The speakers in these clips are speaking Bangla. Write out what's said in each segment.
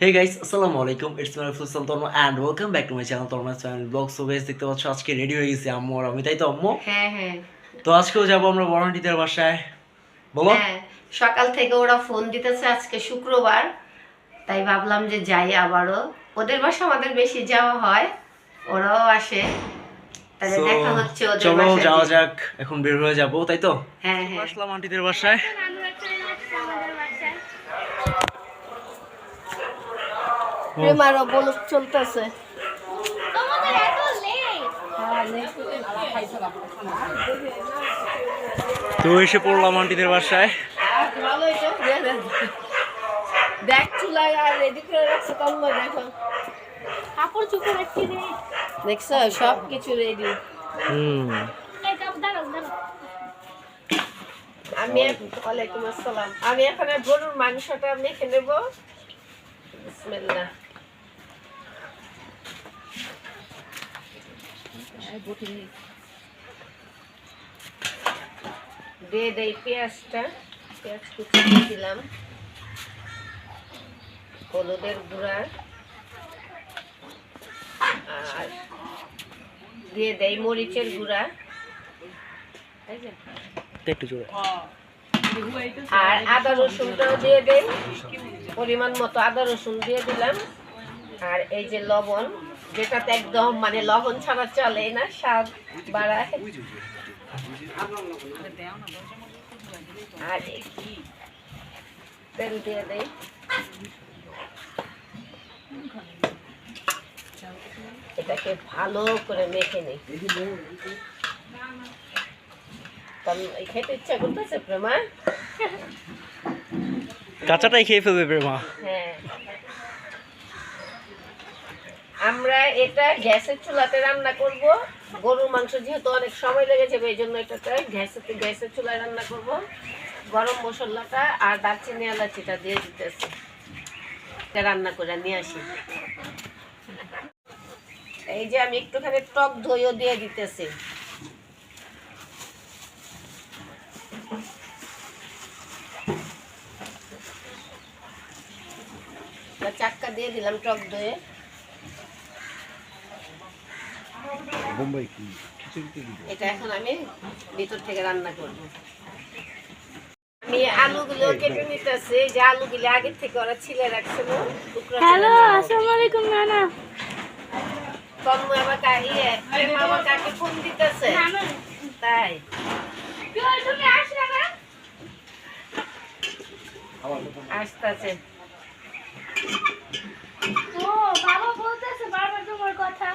Hey guys, আসসালামু আলাইকুম। It's my Futsal Torma and welcome back to my channel Torma's Family Vlog. So guys, দেখতে পাচ্ছ আজকে রেডি হয়ে গেছি আম্মু আর আমি, তাই তো আম্মু? হ্যাঁ হ্যাঁ তো আজকেও যাবো আমরা বড়ান্টিদের বাসায়। বলো। হ্যাঁ, সকাল থেকে ওরা ফোন দিতেছে, আজকে শুক্রবার, তাই ভাবলাম যে যাই আবারও। ওদের বাসা আমাদের বেশি যাওয়া হয়, ওরাও আসে, তাহলে So, দেখা হচ্ছে ওদের চলো বাসায়। যাওয়া যাক, এখন বের হয়ে যাবো, তাই তো? হ্যাঁ হ্যাঁ আসলাম আন্টিদের বাসায়। প্রেমারও বলক চলতেছে। তো এসে পড়লাম আন্টিদের বাসায়। দেখ চুলা রেডি করে রাখছে, তন্ময় দেখো কাপড় চুপড়ে রাখছি, দেখছো সব কিছু রেডি। ওয়ালাইকুম আসসালাম। আমি এখন গরুর মাংসটা মেখে নেব। বিসমিল্লাহ। দিয়ে দেই পেঁয়াজটা, পেঁয়াজ কুচি দিয়ে দিলাম, হলুদের গুঁড়া, আর দিয়ে দেই মরিচের গুঁড়া, একটু জোরে। আর আদা রসুনটাও দিয়ে দেই, পরিমাণ মতো আদা রসুন দিয়ে দিলাম। আর এই যে লবণ, যেটাতে একদম মানে লবণ ছাড়া চলে না, স্বাদ বাড়ায়। আর তেল দিয়ে দেই। এটাকে ভালো করে মেখে নিই। খেতে ইচ্ছা করতেছে প্রেমা? কাঁচাটাই খেয়ে ফেলবে প্রেমা। হ্যাঁ, আমরা এটা গ্যাসের চুলাতে রান্না করব। গরুর মাংস যেহেতু অনেক সময় লেগে যাবে, এই জন্য এটাতে গ্যাসের চুলায় রান্না করব। গরম মশলাটা আর দারচিনি এলাচিটা দিয়ে দিতেছি, এটা রান্না করে নিয়ে আসি। এই যে আমি একটুখানি টক দইও দিয়ে দিতেছি। চাক্কা দিয়ে দিলাম টক দইয়ে। এটা এখন আমি ভিতর থেকে রান্না করব। আমি আলুগুলো কেটে নিতেছি, যে আলুগুলো আগে থেকে ওরা ছিলে রাখছিল। হ্যালো, আসসালামু আলাইকুম নানা। তন্ময় আমার আমার কাকে ফোন দিতেছে, তাই আসতেছে। ও বাবা বলতেছে বারবার তোমার কথা।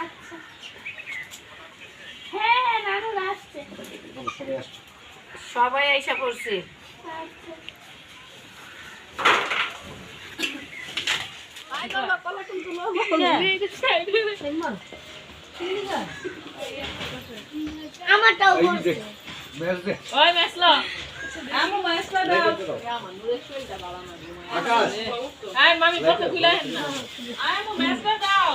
আচ্ছা, হ্যাঁ নানু আসছে। সবাই আইসা পড়ছি। আমারটাও বলছে। ওই মেসলো আমু মেসলো দাও আকাশ আই মামি কত খুলে না আমু মেসলো দাও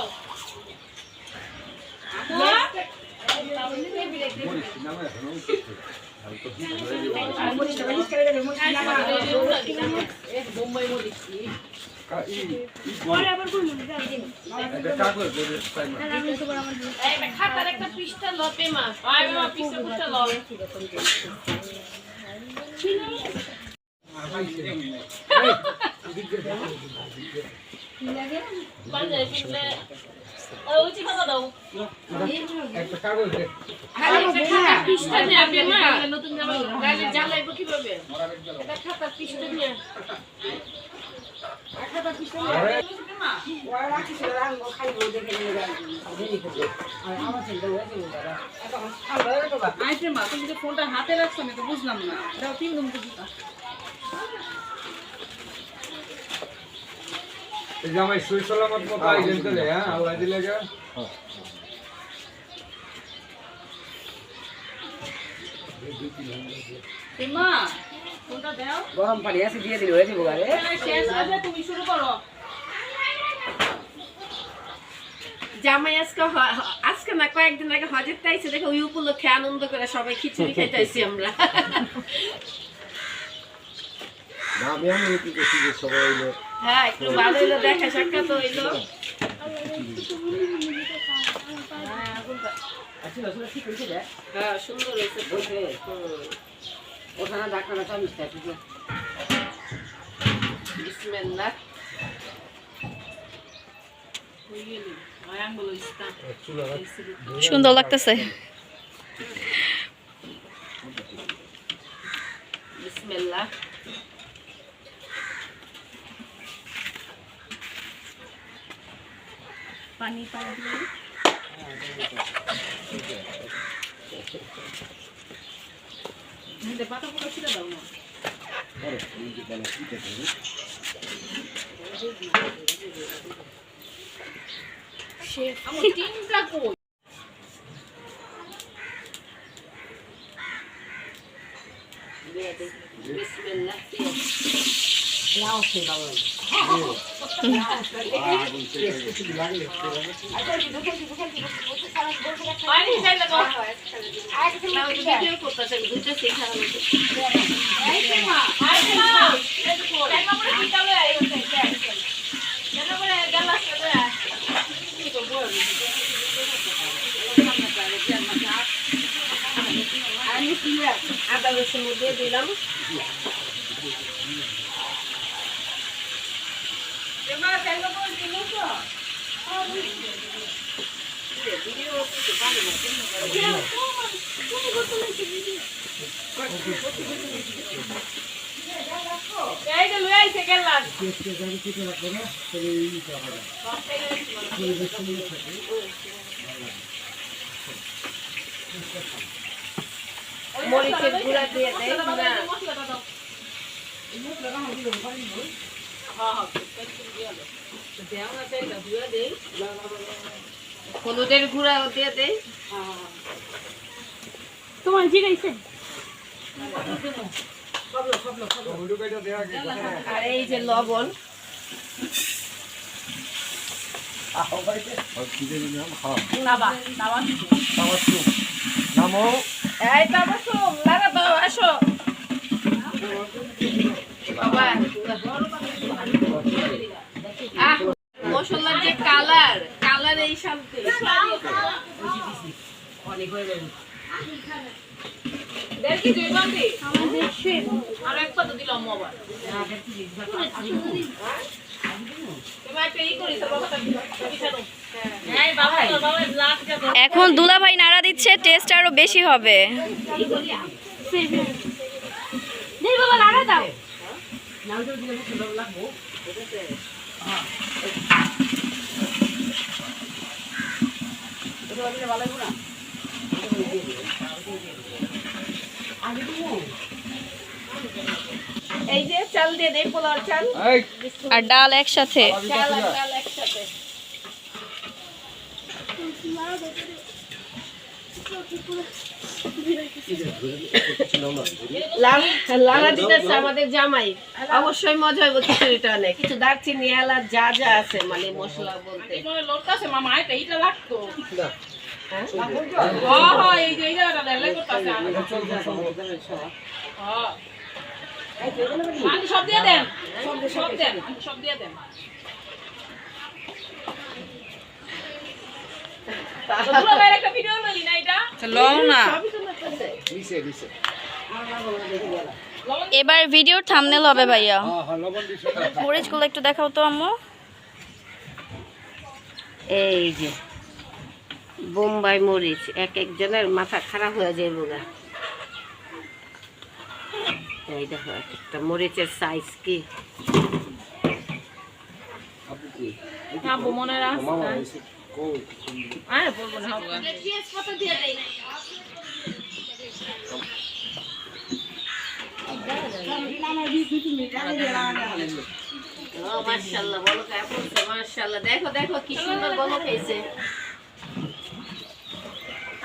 খাতার একটা পৃষ্ঠা লো পেমা আই মামা পৃষ্ঠা লো নতুন জ্বালাইব কিভাবে? খাতা পৃষ্ঠা নিয়ে ফোনটা হাতে রাখছো আমি তো বুঝলাম না। দাও 3 নম্বর জুতা জামাই সুই সালামত মতো আইলেন চলে। হ্যাঁ, আল্লাহ দিলে গা। মা ফোনটা দাও। গরম পানি আছে দিয়ে দিল হয়ে যাবো গারে। শেষ হবে, তুমি শুরু করো। জামাই আজকে না কয়েকদিন আগে হজের তাইছে, দেখো ওই উপলক্ষে আনন্দ করে সবাই খিচুড়ি খাইতেছি আমরা। আমি কি করছি যে সবাই হইলো হ্যাঁ একটু ভালো হইলো, দেখা সাক্ষাৎ হইলো। আসলে আসলে ঠিক হয়েছে রে হ্যাঁ সুন্দর হয়েছে তো। বলছে ওখানে ডাক্তাররা তো মিষ্টি আছে বিসমিল্লাহ। সুন্দর লাগতেছে। বিসমিল্লাহ। পানি পানি বিসমিল্লাহ। পানি চাইলে তো ভিডিও করতেছে, বুঝতেছি খারাপ হয়েছে। আইতে মা এই তো টাকা পরে বিকালে আইছে টাকা পরে গালাস করে আমি আদা রসুন দিয়ে দিলাম। এমা চাইলে তো দিলো তো এই যে লই আইছে গেলাস মরিচের গুঁড়া দিয়ে দেয় না। মশলাটা দাও হলুদের গুঁড়াও দিয়ে দেয়। তোমার জিগাইছে ভিডিও কাইটা দেয়া গে আর এই যে লবণ। নামো এই বাবা সোম লাগা দাও, আসো বাবা। মশলার যে কালার, কালার এই শান্তি। দেখি দুই বান্দি আর এক পাতা দিলাম মোবাইল তুমি একটা ই করিস বাবাটা পিঠা দাও এই বাবা বাবা লাখ টাকা এখন দুলাভাই নাড়া দিচ্ছে, টেস্ট আরো বেশি হবে। দেই বাবা লাগা দাও। এই যে চাল দিয়ে দেয়, পোলার চাল। এই আর ডাল একসাথে। চাল আর ডাল একসাথে। লালা দিতেছে আমাদের জামাই। অবশ্যই মজা হইব খিচুড়িটা অনেক। কিছু দারচিনি, এলাচ যা যা আছে মানে মশলা বলতে। এই লোটকাছে মামা এটা এটা লাগতো হ্যাঁ? এই যে এইটা লেলে করতেছে আমি সব দিয়ে দেন সব দেন সব দিয়ে দেন পুরো বাইরে একটা ভিডিও লইলি না এটা সবই তো লাগতেছে। দিছে এবার ভিডিওর থাম্বনেল হবে ভাইয়া। হ্যাঁ লবণ দিছে মরিচগুলো একটু দেখাও তো আম্মু। এই যে বোম্বাই মরিচ, এক একজনের মাথা খারাপ হয়ে যায় বোগা। এই দেখো একটা মরিচের সাইজ কি। আব্বু মনে রাখ মামা এসে কই আরে বলবো না পেঁয়াজ পাতা দিয়ে দেই। ও মাশাআল্লাহ, বলো কে পড়ছে মাশাআল্লাহ। দেখো দেখো কি সুন্দর বলো খেয়েছে।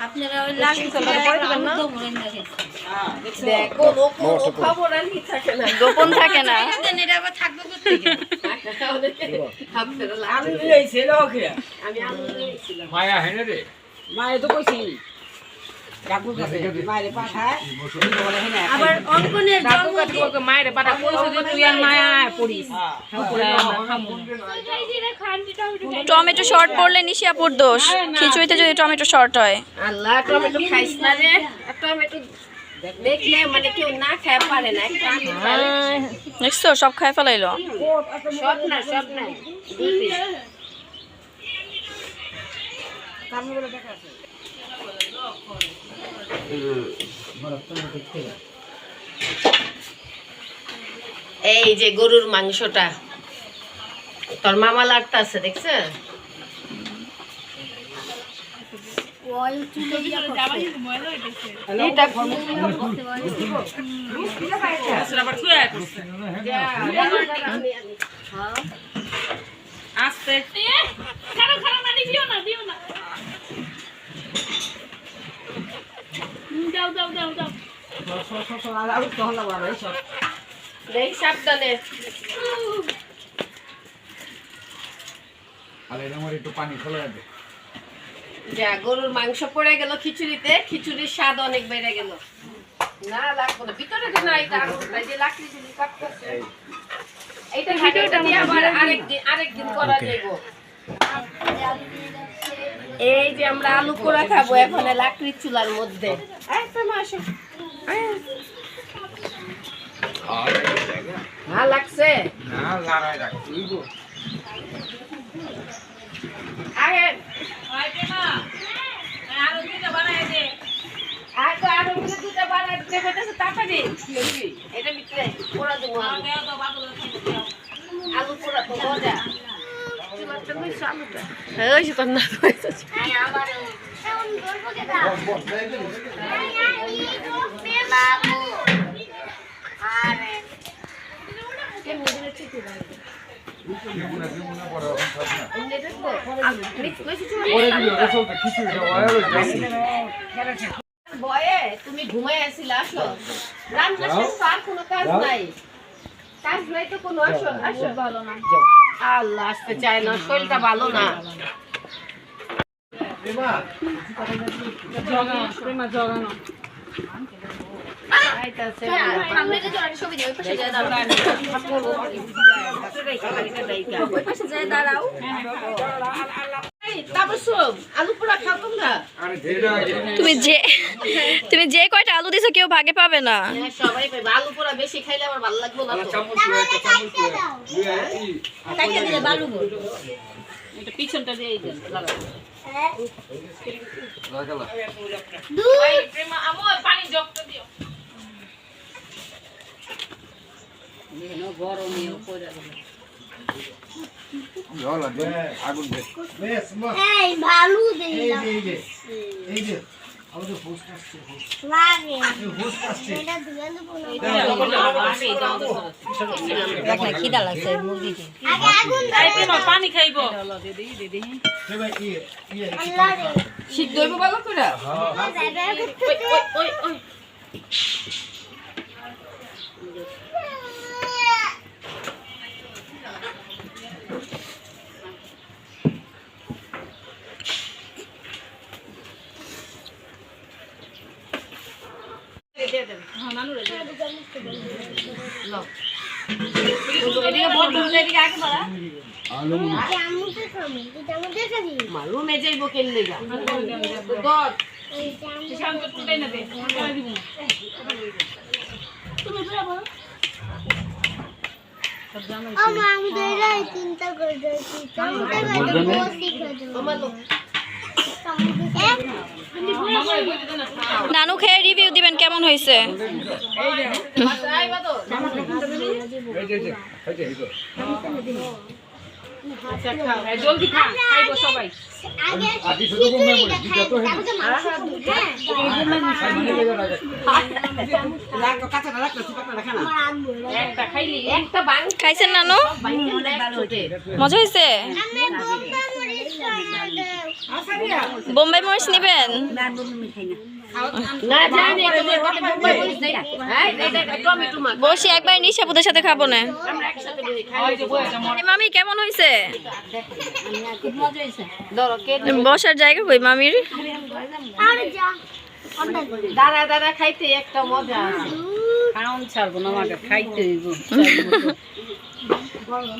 আপনারা ওই লাগি চলে পড়বেন না। দেখো লোকো খবর আর কি থাকে না। গোপন থাকে না। এটা আবার থাকবে কোত্থেকে? আমি লইছে লোকে আমি আলু দিয়েছিলাম। মায়া হেনে রে মায়ে তো কইছি কাকু কাছে মায়ের পাঠায় আবার অঙ্কনের কাকু কাকু ওকে মায়ের পাটা কইছে যে তুই আর মায়া পড়িস পুরা আমরা খামু টমেটো শর্ট পড়লে নিশিয়াপুর দোষ। খিচুড়িতে যদি টমেটো শর্ট হয়। আল্লাহ টমেটো খাইস না রে টমেটো দেখলে মানে কেউ না খেয়ে পারে না একটা আলু খায়। দেখছো সব খাই ফেলাইলো। সব না সব নাই 2 পিস এই যে গরুর মাংসটা তোর মামা লাড়তাছে দেখছে এটা আবার ছুঁয়ে করছে আস্তে খারাপ খারাপ না দিও না দাও দাও দাও দাও দেখ সাবধানে আর এর মধ্যে একটু পানি ফেলে দে যা গরুর মাংস পড়ে গেল খিচুড়িতে খিচুড়ির স্বাদ অনেক বেড়ে গেল না লাগবে না ভিতরে তো না এটা আগুনটা যে লাকড়ি ঝুলি কাটতেছে এইটা ভিডিওটা নিয়ে আবার আরেকদিন করা যাইবো এই যে আমরা আলু পোড়া খাবো এখন লাকড়ির চুলার মধ্যে ভাল লাগছে না লড়াই রাখবি আহেন আইতে না আরো দুটো বানাই দে আরো দুটা বানাই দিতে কইতাছে তাড়াতাড়ি এটা ভিতরে পোড়া দেবো দাও তো বাবু আলু পোড়া তো মজা ওই যে তোর না বয়ে তুমি ঘুমাই আসিলা আসো রান্না শেষ আর কোনো কাজ নাই তো কোনো আসো আসো ভালো না আল্লাহ আসতে চায় না শরীরটা ভালো না আলু পোড়া খাও তোমরা তুমি যে কয়টা আলু দিছো কেউ ভাগে পাবে না। হ্যাঁ, সবাই পাইবে আলু পোড়া বেশি খাইলে আমার ভালো লাগবে না তো এটা পিছনটা দিয়ে দেন লাগাও এই প্রেমা আমো পানি জগটা দিও গরমে পড়ে জল দে আগুন দে এই ভালো দিলাম এই যে আমাদের হোস্ট আসছে লাগে হোস্ট আসছে এটা ধুয়ে দেবো না দেখ না খিদা লাগছে মুরগিকে আগে আগুন এই প্রেমা পানি খাইবো কে ভাই কি আল্লাহ রে সিদ্ধ হইব ভালো করে ওই ওই দিয়ে দেন হ্যাঁ নানু রে লো এদিকে বড় দূরে এদিকে আগে বাড়া জামুতে খাবি জামুতে খাবি মারু মে যাইবো কেন লাগা দর এই জামু শান্ত টুটাই না দে করে দিব তুমি বলো আমা আমি দেই চিন্তা করে দিছি জামুতে খাবি বসি খাবি তোমালো নানু খেয়ে রিভিউ দিবেন কেমন হয়েছে। আইবা তো আচ্ছা খাও জলদি খা খাইবো সবাই আগে আদি শুধু ঘুমে পড়ে দিটা তো হে লাগো কাঁচাটা রাখলো চিপাটা রাখা না একটা খাইলি একটা বাং খাইছেন নানু মজা হয়েছে। বোম্বাই মরিচ নিবেন। না জানি তোমার কথা বলবো বুঝছ না এই টমেটো মা বসি একবার নিশাপুদের সাথে খাবো না। আমরা একসাথে বসে খাই ওই যে বইটা মনে মামি কেমন হয়েছে। ধরো কে বসার জায়গা কই মামির। আর যা দাঁড়া দাঁড়া খাইতে একটা মজা আছে। খাওন ছাড়বো না আমাকে খাইতে হইব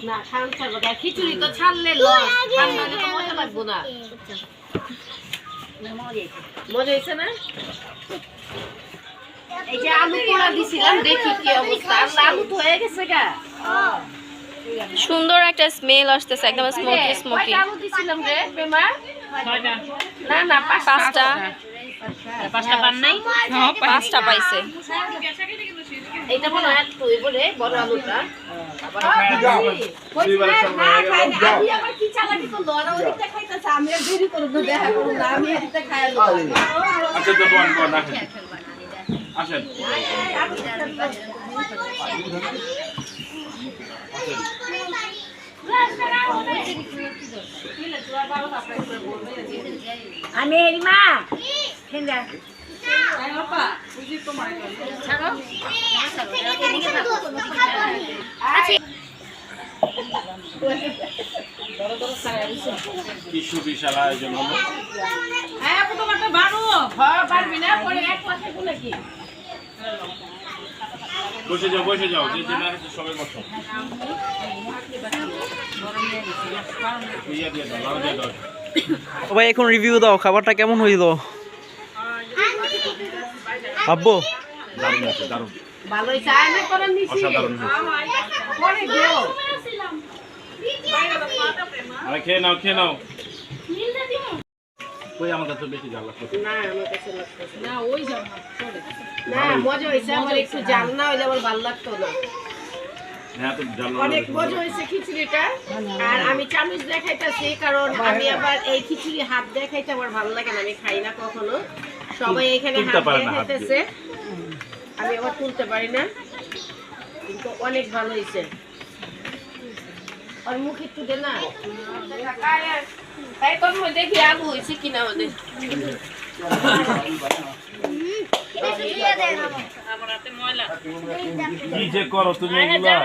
না খান ছাড়বো না, খিচুড়ি তো ছাড়লে লস, ঠান্ডা হলে তো মজা লাগবো না। মজা হয়েছে না? এই যে আলু পোড়া দিছিলাম, দেখি কি অবস্থা। আলু তো হয়ে গেছে গা। সুন্দর একটা স্মেল আসতেছে, একদম স্মোকি স্মোকি। কয়টা আলু দিছিলাম রে প্রেমা? না না পাঁচটা পান নাই 5টা পাইছে। এটা মনে হয় একটু এবারে বড় আলুটা। আচ্ছা তো বন বন রাখেন আসেন আমি হেরিমা কিছু বিশাল আয়োজন হলো পারবি না পরে এক পাশে বলে কি বসে যাও যে যে না হচ্ছে সবাই বসো ইয়া দিয়ে দাও লাউ দিয়ে দাও ও ভাই এখন রিভিউ দাও, খাবারটা কেমন হইলো? আব্বু দারুণ আছে দারুণ ভালো হইছে। আমি করে নিছি অসাধারণ পরে দিও। আরে খেয়ে নাও কই আমার কাছে বেশি ঝাল লাগছে না আমার কাছে লাগতেছে না, ওই জাল না মজা হইছে। আমার একটু জাল না হইলে আমার ভালো লাগতো না। হ্যাঁ তো ঝাল অনেক মজা হয়েছে খিচুড়িটা। আর আমি চামচ দেখাইতেছি কারণ আমি আবার এই খিচুড়ি হাত দেখাইতে আমার ভালো লাগে না, আমি খাই না কখনো। সবাই এখানে তুলতে হাত পারে না, হাত দেখাইতেছে, আমি আবার তুলতে পারি না, কিন্তু অনেক ভালো হয়েছে। আর মুখ একটু দে না, তাই তোর মধ্যে দেখি আলু হয়েছে কিনা ওদের। কি যে করো তুমি এগুলা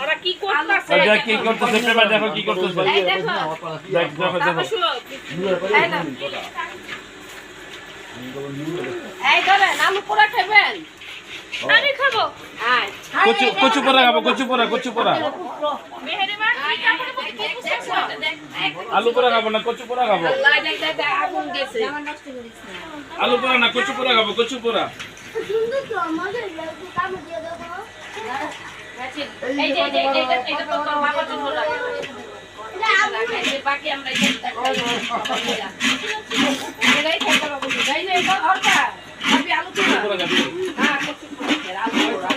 ওরা কি করতেছে আচ্ছা কি করতেছে পেপার দেখো কি করতেছে এই দেখো, দেখো এই ধরেন আলু পোড়া খাবেন? আমি খাবো আয় কচু পোড়া খাবো কচু পোড়া মেহেরিমা কি কাপড়ে পরে কি বুঝছো আলু পোড়া খাবো না কচু পোড়া খাবো আল্লাহ দেখ দেখ আগুন গেছে। আলু পোড়া না কচু পোড়া খাবো কচু পোড়া সুন্দর তো আমাদের একটু কাম দিয়ে দাও। এই যে এটা তো তোর বাবার জন্য লাগে। বাকি আমরা এটাই খাইতে পাবো। যাই না এটা অর্কা আমি আলু কচু পোড়া খাবি হ্যাঁ আলু পোড়া।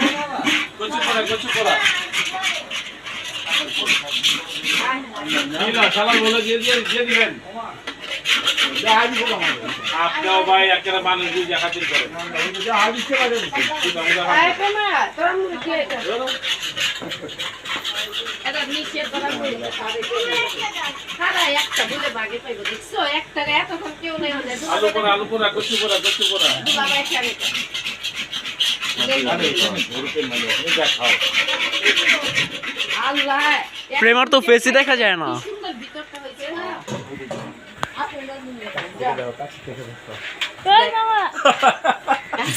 কচু পোড়া না সালাম বলে দিয়ে দিবেন আপনাও ভাই একটা মানুষ বুঝে খাতির করে এই কোনা তোরা মুড়ি খেয়ে এটা নিচে তোরা মুড়ি খারা একটা দিলে ভাগে পাইবো। দেখছো একটা এতক্ষণ কেউ নেই হলে আলু পোড়া কচু পোড়া বাবাই খাবে। আল্লাহ প্রেমার তো ফেসই দেখা যায় না। কি সুন্দর ভিতরটা হয়েছে না।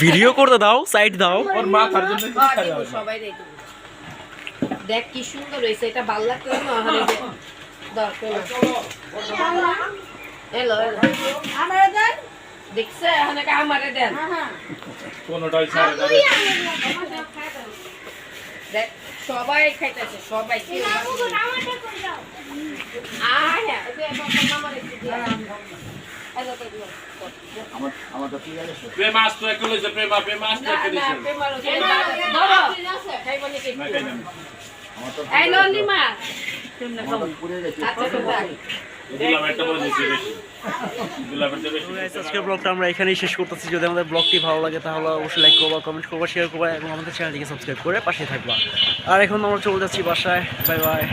ভিডিও করতে দাও, সাইড দাও। ওর মাথার জন্য সবাই দেখ কি সুন্দর হয়েছে। এটা ভালো লাগতো না হলে দরকার এলো আমারে দেন। দেখছে এখানে আমারে দেন। কোনটাই ছাড়ে না দেখ সবাই খাইতেছে, সবাই কি আয়া এ বাবা আমারে একটু দিয়া। প্রেম আস তো একটু লইছে প্রেম আস তো একটু লইছে না খাই না এই ললিমা আচ্ছা তো দেখ দুলাম একটা বলে দিছি বেশি দুলামের চেয়ে বেশি আজকের ব্লগটা আমরা এখানেই শেষ করতেছি। যদি আমাদের ব্লগটি ভালো লাগে তাহলে অবশ্যই লাইক করবা, কমেন্ট করবা, শেয়ার করবা এবং আমাদের চ্যানেলটিকে সাবস্ক্রাইব করে পাশে থাকবা। আর এখন আমরা চলে যাচ্ছি বাসায়। Bye bye.